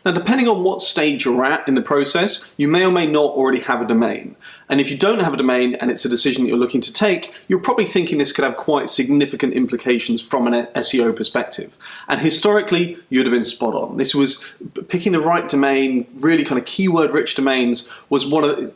Now, depending on what stage you're at in the process, you may or may not already have a domain. And if you don't have a domain and it's a decision that you're looking to take, you're probably thinking this could have quite significant implications from an SEO perspective. And historically, you'd have been spot on. This was picking the right domain, really kind of keyword-rich domains, was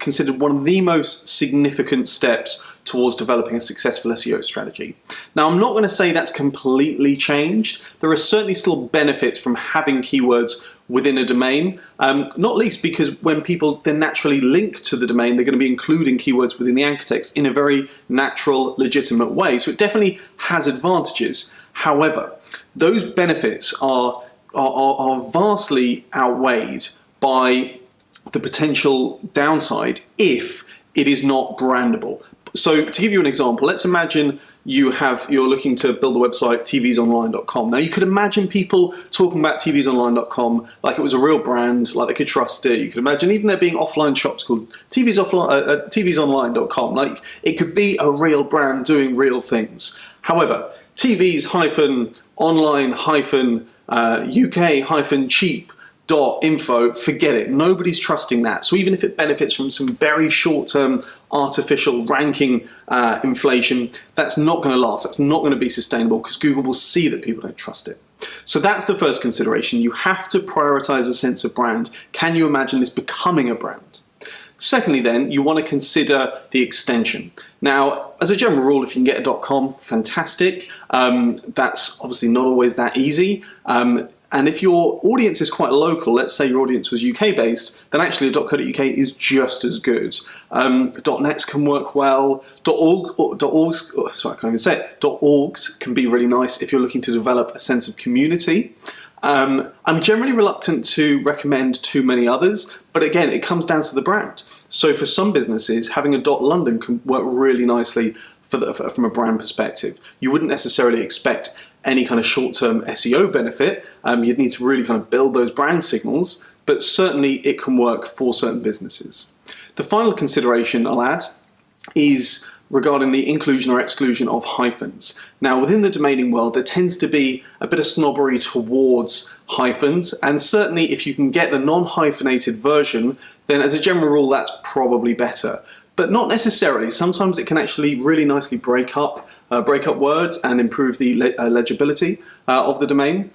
considered one of the most significant steps towards developing a successful SEO strategy. Now, I'm not going to say that's completely changed. There are certainly still benefits from having keywords within a domain, not least because when people then naturally link to the domain, they're going to be including keywords within the anchor text in a very natural, legitimate way. So it definitely has advantages. However, those benefits are vastly outweighed by the potential downside if it is not brandable. So to give you an example, let's imagine you're looking to build a website, tvsonline.com. Now you could imagine people talking about tvsonline.com like it was a real brand, like they could trust it. You could imagine even there being offline shops called tvsonline.com. Like it could be a real brand doing real things. However, tvs-online-uk-cheap.info, forget it. Nobody's trusting that. So even if it benefits from some very short-term artificial ranking inflation, that's not going to last. That's not going to be sustainable because Google will see that people don't trust it. So that's the first consideration. You have to prioritize a sense of brand. Can you imagine this becoming a brand? Secondly, then, you want to consider the extension. Now, as a general rule, if you can get a .com, fantastic. That's obviously not always that easy. And if your audience is quite local, let's say your audience was UK-based, then actually a .co.uk is just as good. .nets can work well. .orgs can be really nice if you're looking to develop a sense of community. I'm generally reluctant to recommend too many others, but again, it comes down to the brand. So for some businesses, having a .london can work really nicely from a brand perspective. You wouldn't necessarily expect any kind of short-term SEO benefit. You'd need to really kind of build those brand signals, but certainly it can work for certain businesses. The final consideration I'll add is regarding the inclusion or exclusion of hyphens. Now, within the domaining world, there tends to be a bit of snobbery towards hyphens, and certainly if you can get the non-hyphenated version, then as a general rule, that's probably better. But not necessarily. Sometimes it can actually really nicely break up words and improve the legibility of the domain.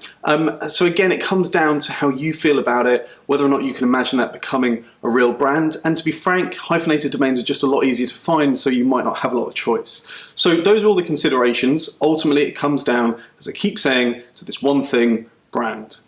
So again, it comes down to how you feel about it, whether or not you can imagine that becoming a real brand. And to be frank, hyphenated domains are just a lot easier to find, so you might not have a lot of choice. So those are all the considerations. Ultimately, it comes down, as I keep saying, to this one thing: brand.